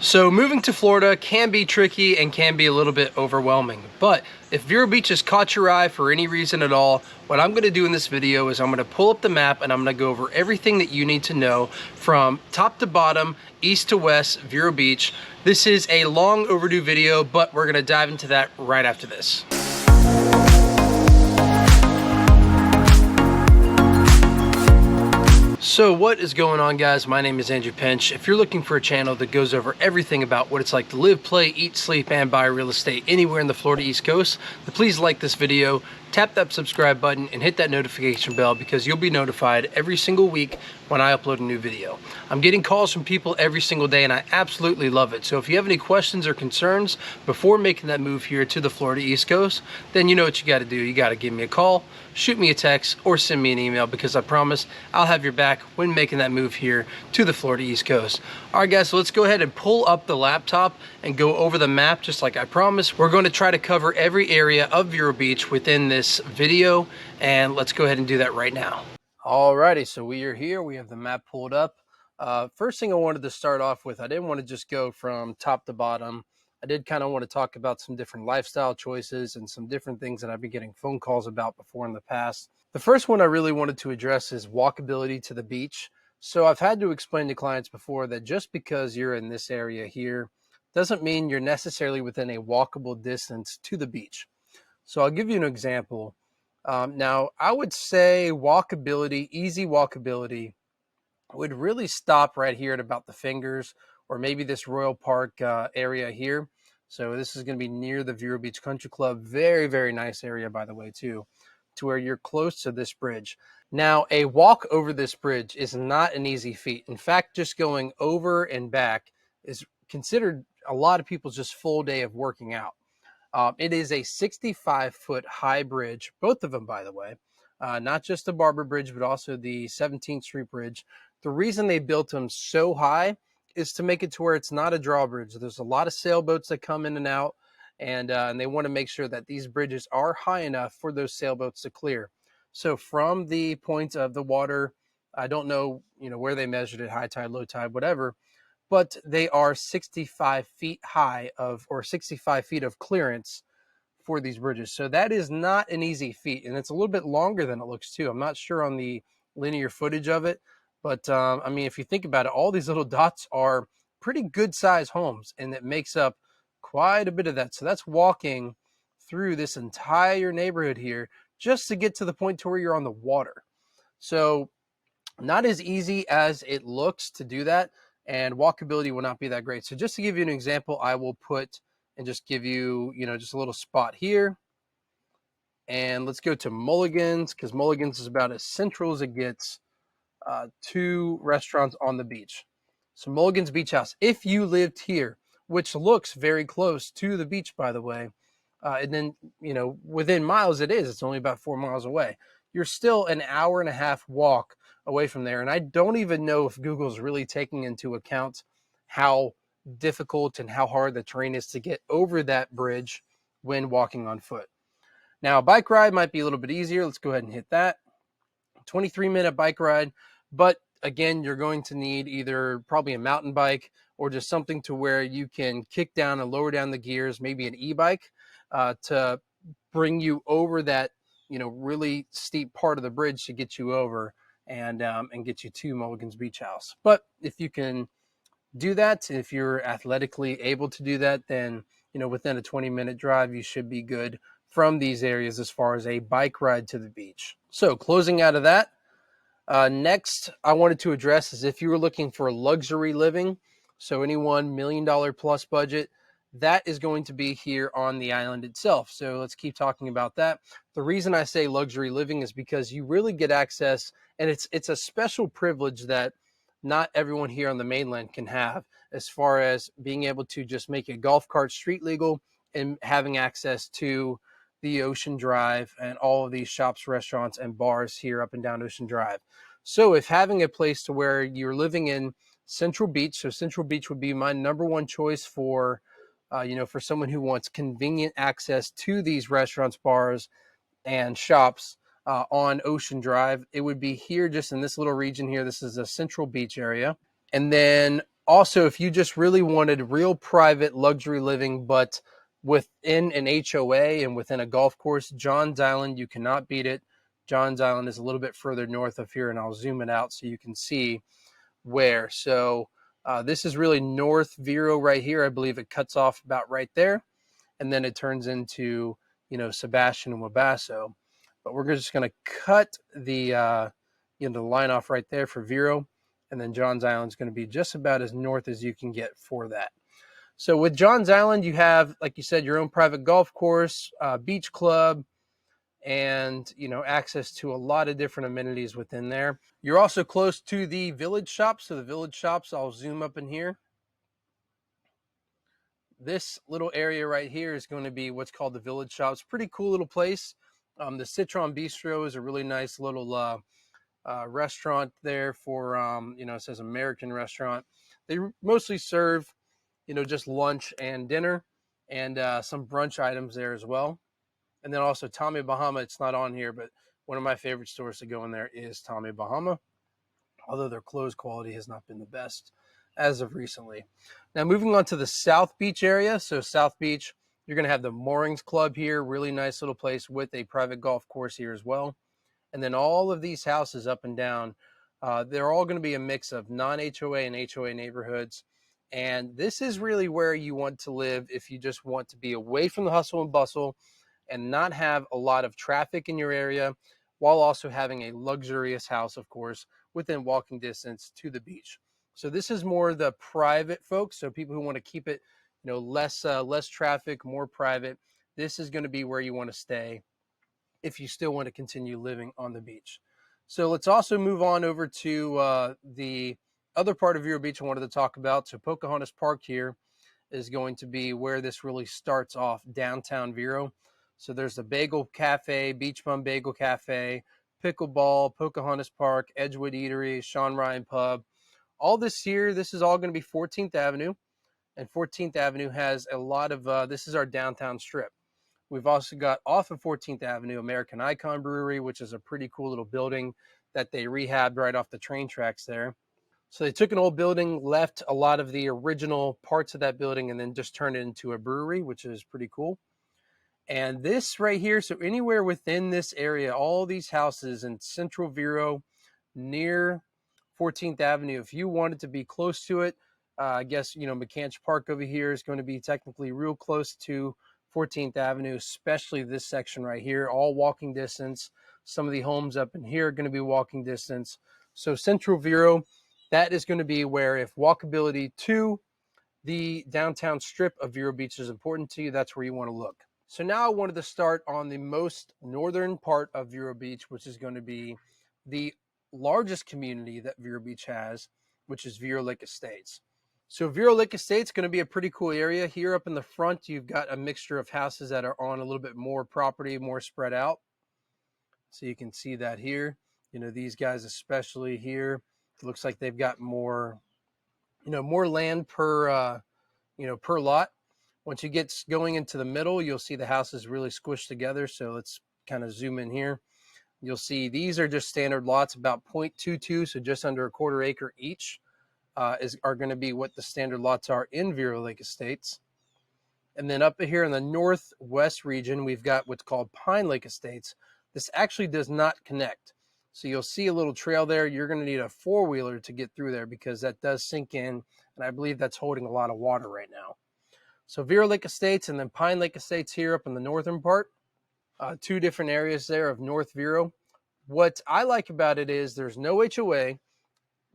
So moving to Florida can be tricky and can be a little bit overwhelming, but if Vero Beach has caught your eye for any reason at all, what I'm going to do in this video is I'm going to pull up the map and I'm going to go over everything that you need to know from top to bottom, east to west, Vero Beach. This is a long overdue video, but we're going to dive into that right after this. So what is going on, guys? My name is Andrew Pinch. If you're looking for a channel that goes over everything about what it's like to live, play, eat, sleep, and buy real estate anywhere in the Florida East Coast, then please like this video, tap that subscribe button, and hit that notification bell because you'll be notified every single week when I upload a new video. I'm getting calls from people every single day and I absolutely love it. So if you have any questions or concerns before making that move here to the Florida East Coast, then you know what you got to do. You got to give me a call, shoot me a text, or send me an email because I promise I'll have your back when making that move here to the Florida East Coast. All right, guys, so let's go ahead and pull up the laptop and go over the map just like I promised. We're going to try to cover every area of Vero Beach within this video, and let's go ahead and do that right now. Alrighty, so we are here. We have the map pulled up. First thing I wanted to start off with, I didn't want to just go from top to bottom. I did kind of want to talk about some different lifestyle choices and some different things that I've been getting phone calls about before in the past. The first one I really wanted to address is walkability to the beach. So I've had to explain to clients before that just because you're in this area here doesn't mean you're necessarily within a walkable distance to the beach. So I'll give you an example. Now, I would say walkability, easy walkability, would really stop right here at about the Fingers or maybe this Royal Park area here. So this is going to be near the Vero Beach Country Club. Very, very nice area, by the way, too, to where you're close to this bridge. Now, a walk over this bridge is not an easy feat. In fact, just going over and back is considered a lot of people's just full day of working out. It is a 65-foot high bridge, both of them, by the way, not just the Barber Bridge, but also the 17th Street Bridge. The reason they built them so high is to make it to where it's not a drawbridge. There's a lot of sailboats that come in and out, and they want to make sure that these bridges are high enough for those sailboats to clear. So from the point of the water, I don't know, where they measured it, high tide, low tide, whatever, but they are 65 feet high or 65 feet of clearance for these bridges. So that is not an easy feat. And it's a little bit longer than it looks too. I'm not sure on the linear footage of it, but I mean, if you think about it, all these little dots are pretty good size homes and it makes up quite a bit of that. So that's walking through this entire neighborhood here just to get to the point to where you're on the water. So not as easy as it looks to do that. And walkability will not be that great. So just to give you an example, I will put and just give you, just a little spot here. And let's go to Mulligan's because Mulligan's is about as central as it gets to restaurants on the beach. So Mulligan's Beach House, if you lived here, which looks very close to the beach, by the way, and then, within miles it's only about 4 miles away. You're still an hour and a half walk away from there. And I don't even know if Google's really taking into account how difficult and how hard the terrain is to get over that bridge when walking on foot. Now, a bike ride might be a little bit easier. Let's go ahead and hit that. 23-minute bike ride. But again, you're going to need either probably a mountain bike or just something to where you can kick down and lower down the gears, maybe an e-bike to bring you over that, really steep part of the bridge to get you over and get you to Mulligan's Beach House. But if you can do that, if you're athletically able to do that, then, within a 20-minute drive, you should be good from these areas as far as a bike ride to the beach. So closing out of that, next I wanted to address is if you were looking for luxury living, so anyone $1 million plus budget, that is going to be here on the island itself. So let's keep talking about that. The reason I say luxury living is because you really get access, and it's a special privilege that not everyone here on the mainland can have, as far as being able to just make a golf cart street legal and having access to the Ocean Drive and all of these shops, restaurants, and bars here up and down Ocean Drive. So if having a place to where you're living in Central Beach, so Central Beach would be my number one choice for for someone who wants convenient access to these restaurants, bars, and shops on Ocean Drive. It would be here just in this little region here. This is a Central Beach area. And then Also, if you just really wanted real private luxury living, but within an HOA and within a golf course, John's Island, you cannot beat it. John's Island is a little bit further north of here, and I'll zoom it out so you can see where. So this is really North Vero right here. I believe it cuts off about right there, and then it turns into, Sebastian and Wabasso. But we're just going to cut the the line off right there for Vero, and then John's Island is going to be just about as north as you can get for that. So with John's Island, you have, like you said, your own private golf course, beach club, and access to a lot of different amenities within there. You're also close to the village shops. So the village shops, I'll zoom up in here. This little area right here is going to be what's called the village shops. Pretty cool little place. The Citron Bistro is a really nice little restaurant there for, it says American restaurant. They mostly serve, just lunch and dinner, and some brunch items there as well. And then also Tommy Bahama. It's not on here, but one of my favorite stores to go in there is Tommy Bahama, although their clothes quality has not been the best as of recently. Now moving on to the South Beach area. So South Beach, you're going to have the Moorings Club here, really nice little place with a private golf course here as well. And then all of these houses up and down, they're all going to be a mix of non-HOA and HOA neighborhoods. And this is really where you want to live if you just want to be away from the hustle and bustle and not have a lot of traffic in your area, while also having a luxurious house, of course, within walking distance to the beach. So this is more the private folks. So people who want to keep it, less traffic, more private. This is going to be where you want to stay if you still want to continue living on the beach. So let's also move on over to the other part of Vero Beach I wanted to talk about. So Pocahontas Park here is going to be where this really starts off, downtown Vero. So there's the Bagel Cafe, Beach Bum Bagel Cafe, Pickleball, Pocahontas Park, Edgewood Eatery, Sean Ryan Pub. All this here, this is all going to be 14th Avenue. And 14th Avenue has a lot of, this is our downtown strip. We've also got off of 14th Avenue, American Icon Brewery, which is a pretty cool little building that they rehabbed right off the train tracks there. So they took an old building, left a lot of the original parts of that building, and then just turned it into a brewery, which is pretty cool. And this right here, so anywhere within this area, all these houses in Central Vero near 14th Avenue, if you wanted to be close to it, I guess, McCanch Park over here is going to be technically real close to 14th Avenue, especially this section right here, all walking distance. Some of the homes up in here are going to be walking distance. So Central Vero, that is going to be where, if walkability to the downtown strip of Vero Beach is important to you, that's where you want to look. So now I wanted to start on the most northern part of Vero Beach, which is going to be the largest community that Vero Beach has, which is Vero Lake Estates. So Vero Lake Estates is going to be a pretty cool area. Here up in the front, you've got a mixture of houses that are on a little bit more property, more spread out. So you can see that here. These guys especially here, it looks like they've got more, more land per, per lot. Once you get going into the middle, you'll see the houses really squished together. So let's kind of zoom in here. You'll see these are just standard lots, about 0.22, so just under a quarter acre each. Are going to be what the standard lots are in Vero Lake Estates. And then up here in the northwest region, we've got what's called Pine Lake Estates. This actually does not connect. So you'll see a little trail there. You're going to need a four-wheeler to get through there because that does sink in, and I believe that's holding a lot of water right now. So Vero Lake Estates and then Pine Lake Estates here up in the northern part. Two different areas there of North Vero. What I like about it is there's no HOA,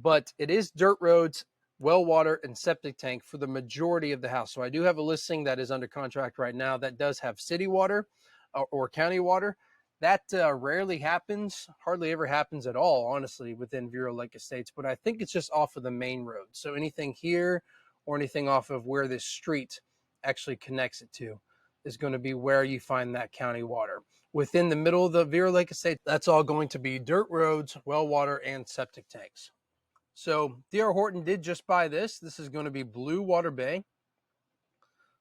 but it is dirt roads, well water, and septic tank for the majority of the house. So I do have a listing that is under contract right now that does have city water or county water. That rarely happens, hardly ever happens at all, honestly, within Vero Lake Estates. But I think it's just off of the main road. So anything here or anything off of where this street actually connects it to is going to be where you find that county water. Within the middle of the Vero Lake Estate, that's all going to be dirt roads, well water, and septic tanks. So D.R. Horton did just buy this. This is going to be Blue Water Bay.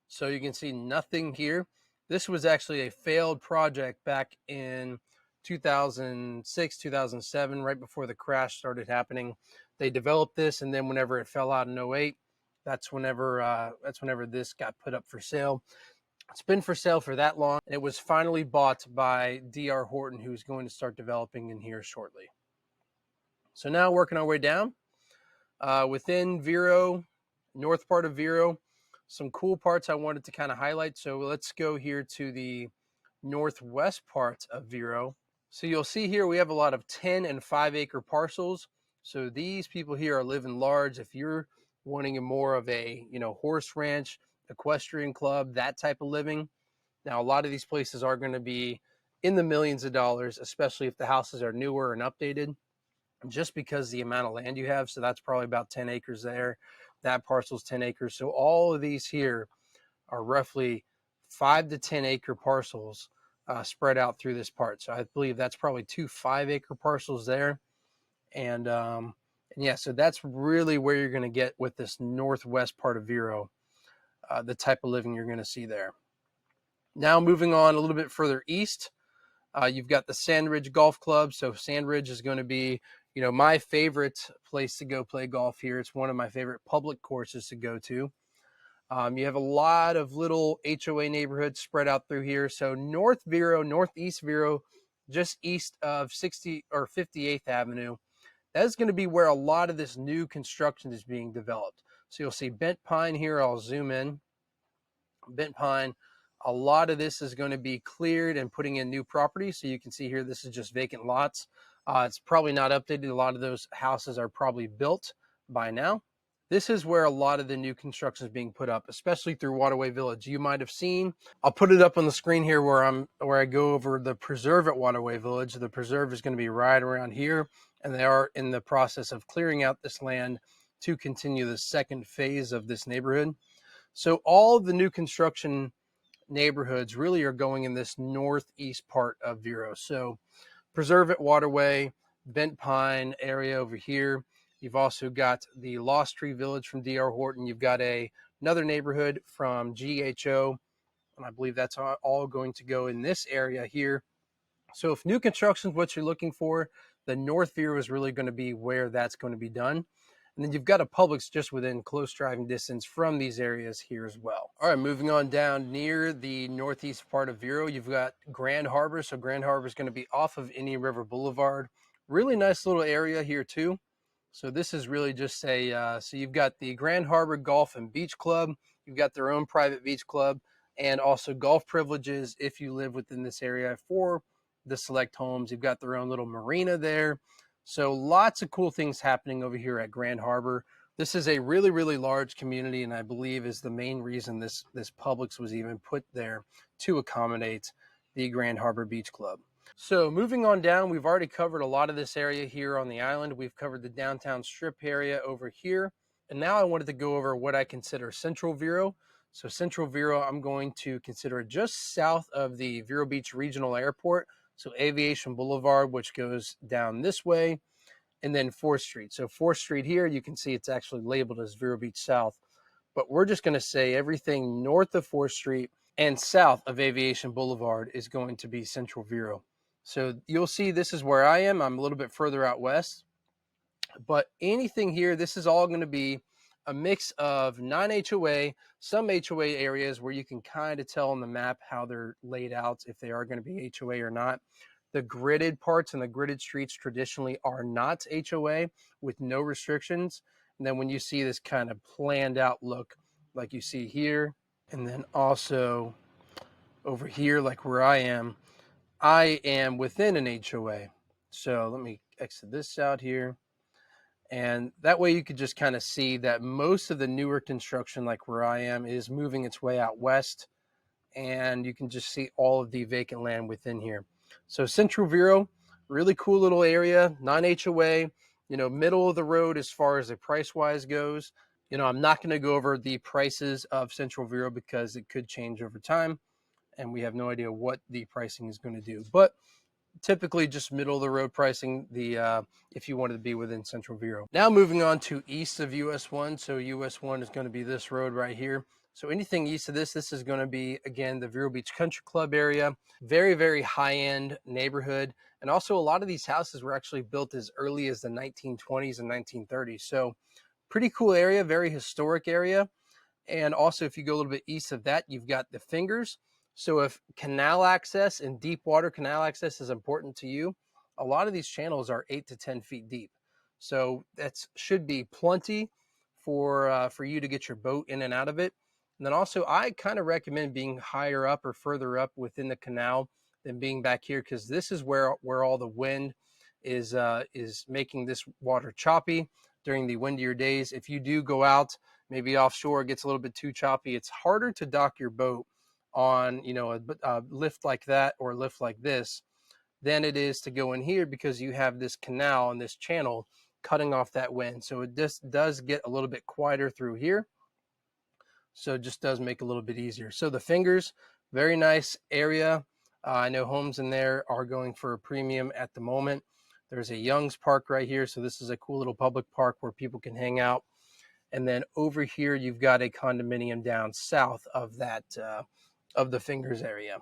So you can see nothing here. This was actually a failed project back in 2006, 2007, right before the crash started happening. They developed this, and then whenever it fell out in 08, that's whenever this got put up for sale. It's been for sale for that long, and it was finally bought by D.R. Horton, who's going to start developing in here shortly. So now working our way down within Vero, north part of Vero, some cool parts I wanted to kind of highlight. So let's go here to the northwest part of Vero. So you'll see here we have a lot of 10 and 5 acre parcels. So these people here are living large. If you're wanting a more of a, horse ranch, equestrian club, that type of living. Now, a lot of these places are going to be in the millions of dollars, especially if the houses are newer and updated, just because the amount of land you have. So that's probably about 10 acres there. That parcel's 10 acres. So all of these here are roughly 5 to 10 acre parcels spread out through this part. So I believe that's probably 2 5-acre parcels there. And yeah, so that's really where you're going to get with this northwest part of Vero, the type of living you're going to see there. Now moving on a little bit further east, you've got the Sandridge Golf Club. So Sandridge is going to be, my favorite place to go play golf here. It's one of my favorite public courses to go to. You have a lot of little HOA neighborhoods spread out through here. So North Vero, Northeast Vero, just east of 60 or 58th Avenue. That's going to be where a lot of this new construction is being developed. So you'll see Bent Pine here. I'll zoom in. Bent Pine. A lot of this is going to be cleared and putting in new property. So you can see here, this is just vacant lots. It's probably not updated. A lot of those houses are probably built by now. This is where a lot of the new construction is being put up, especially through Waterway Village. You might have seen, I'll put it up on the screen here where I go over the preserve at Waterway Village. The preserve is going to be right around here, and they are in the process of clearing out this land to continue the second phase of this neighborhood. So all the new construction neighborhoods really are going in this northeast part of Vero. So preserve at Waterway, Bent Pine area over here. You've also got the Lost Tree Village from D.R. Horton. You've got another neighborhood from GHO, and I believe that's all going to go in this area here. So if new construction is what you're looking for, the North Vero is really going to be where that's going to be done. And then you've got a Publix just within close driving distance from these areas here as well. All right, moving on down near the northeast part of Vero, you've got Grand Harbor. So Grand Harbor is going to be off of Indian River Boulevard. Really nice little area here too. So this is really just so you've got the Grand Harbor Golf and Beach Club. You've got their own private beach club and also golf privileges if you live within this area for the select homes. You've got their own little marina there. So lots of cool things happening over here at Grand Harbor. This is a really, really large community, and I believe is the main reason this Publix was even put there to accommodate the Grand Harbor Beach Club. So moving on down, we've already covered a lot of this area here on the island. We've covered the downtown strip area over here. And now I wanted to go over what I consider Central Vero. So Central Vero, I'm going to consider just south of the Vero Beach Regional Airport. So Aviation Boulevard, which goes down this way, and then 4th Street. So 4th Street here, you can see it's actually labeled as Vero Beach South. But we're just going to say everything north of 4th Street and south of Aviation Boulevard is going to be Central Vero. So you'll see this is where I am. I'm a little bit further out west. But anything here, this is all going to be a mix of non-HOA, some HOA areas where you can kind of tell on the map how they're laid out, if they are going to be HOA or not. The gridded parts and the gridded streets traditionally are not HOA with no restrictions. And then when you see this kind of planned out look like you see here, and then also over here, like where I am within an HOA. So let me exit this out here. And that way you could just kind of see that most of the newer construction, like where I am, is moving its way out west. And you can just see all of the vacant land within here. So Central Vero, really cool little area, non-HOA, middle of the road as far as the price-wise goes. I'm not going to go over the prices of Central Vero because it could change over time, and we have no idea what the pricing is going to do. But typically just middle of the road pricing, the if you wanted to be within Central Vero. Now moving on to east of US 1. So US 1 is going to be this road right here. So anything east of this is going to be, again, the Vero Beach Country Club area. Very, very high-end neighborhood. And also a lot of these houses were actually built as early as the 1920s and 1930s. So pretty cool area, very historic area. And also, if you go a little bit east of that, you've got the Fingers. So if canal access and deep water canal access is important to you, a lot of these channels are 8 to 10 feet deep. So that should be plenty for you to get your boat in and out of it. And then also, I kind of recommend being higher up or further up within the canal than being back here, because this is where all the wind is making this water choppy during the windier days. If you do go out, maybe offshore, it gets a little bit too choppy, it's harder to dock your boat on, you know, a lift like that or a lift like this than it is to go in here, because you have this canal and this channel cutting off that wind. So it just does get a little bit quieter through here. So it just does make it a little bit easier. So the Fingers, very nice area. I know homes in there are going for a premium at the moment. There's a Young's Park right here. So this is a cool little public park where people can hang out. And then over here, you've got a condominium down south of that, of the Fingers area.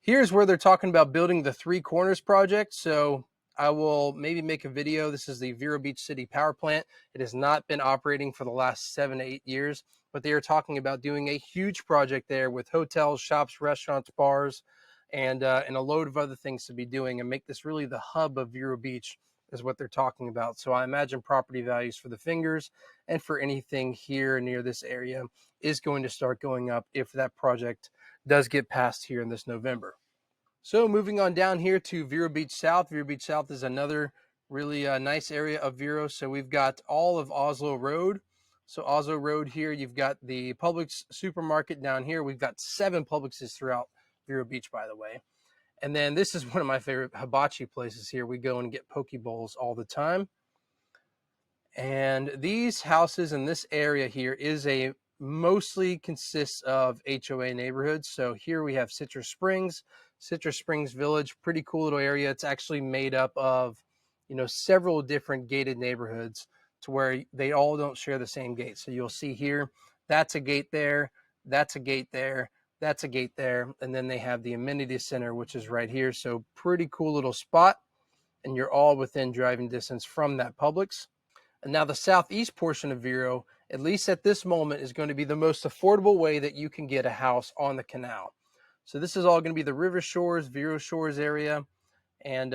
Here's where they're talking about building the Three Corners project. So I will maybe make a video. This is the Vero Beach City Power Plant. It has not been operating for the last 7 to 8 years, but they are talking about doing a huge project there with hotels, shops, restaurants, bars, and a load of other things to be doing, and make this really the hub of Vero Beach is what they're talking about. So I imagine property values for the Fingers and for anything here near this area is going to start going up if that project does get passed here in this November. So moving on down here to Vero Beach South. Vero Beach South is another really nice area of Vero. So we've got all of Oslo Road. So Oslo Road here, you've got the Publix supermarket down here. We've got 7 Publixes throughout Vero Beach, by the way. And then this is one of my favorite hibachi places here. We go and get poke bowls all the time. And these houses in this area here is a mostly consists of HOA neighborhoods. So here we have Citrus Springs Village, pretty cool little area. It's actually made up of, you know, several different gated neighborhoods to where they all don't share the same gate. So you'll see here, that's a gate there, that's a gate there, that's a gate there. And then they have the amenity center, which is right here. So pretty cool little spot. And you're all within driving distance from that Publix. And now the southeast portion of Vero, at least at this moment, is going to be the most affordable way that you can get a house on the canal. So this is all going to be the River Shores, Vero Shores area. And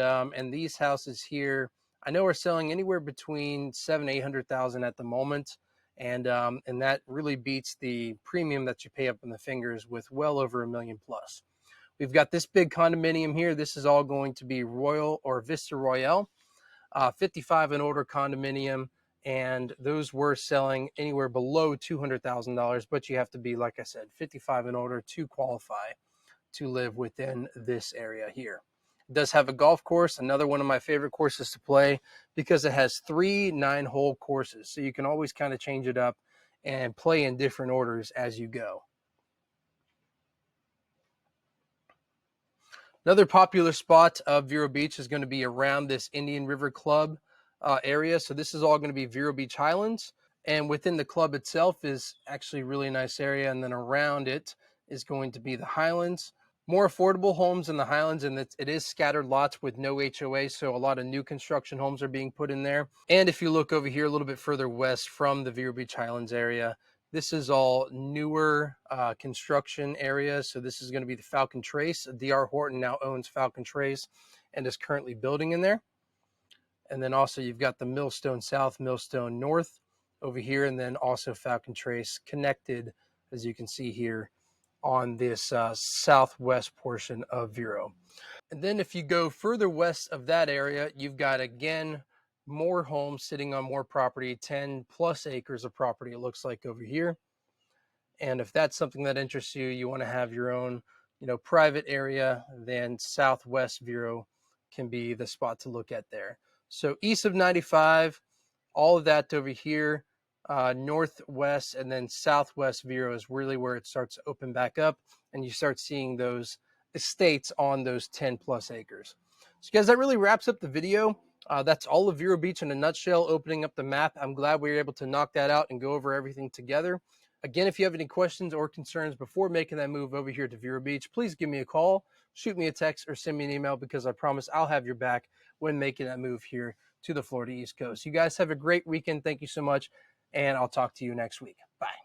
these houses here, I know are selling anywhere between 700,000 to 800,000 at the moment. And that really beats the premium that you pay up in the Fingers with well over $1 million plus. We've got this big condominium here. This is all going to be Royal or Vista Royale. 55 and older condominium, and those were selling anywhere below $200,000, but you have to be, like I said, 55 and older to qualify to live within this area here. It does have a golf course, another one of my favorite courses to play, because it has 3 9-hole courses, so you can always kind of change it up and play in different orders as you go. Another popular spot of Vero Beach is going to be around this Indian River Club area. So this is all going to be Vero Beach Highlands. And within the club itself is actually a really nice area. And then around it is going to be the Highlands. More affordable homes in the Highlands, and it is scattered lots with no HOA. So a lot of new construction homes are being put in there. And if you look over here a little bit further west from the Vero Beach Highlands area, this is all newer construction areas. So this is going to be the Falcon Trace. D.R. Horton now owns Falcon Trace and is currently building in there. And then also you've got the Millstone South, Millstone North over here, and then also Falcon Trace connected, as you can see here, on this southwest portion of Vero. And then if you go further west of that area, you've got, again, more homes sitting on more property, 10 plus acres of property, it looks like over here. And if that's something that interests you, you want to have your own, you know, private area, then Southwest Vero can be the spot to look at there. So east of 95, all of that over here, northwest and then southwest Vero is really where it starts to open back up, and you start seeing those estates on those 10 plus acres. So guys, that really wraps up the video. That's all of Vero Beach in a nutshell, opening up the map. I'm glad we were able to knock that out and go over everything together. Again, if you have any questions or concerns before making that move over here to Vero Beach, please give me a call, shoot me a text, or send me an email, because I promise I'll have your back when making that move here to the Florida East Coast. You guys have a great weekend. Thank you so much, and I'll talk to you next week. Bye.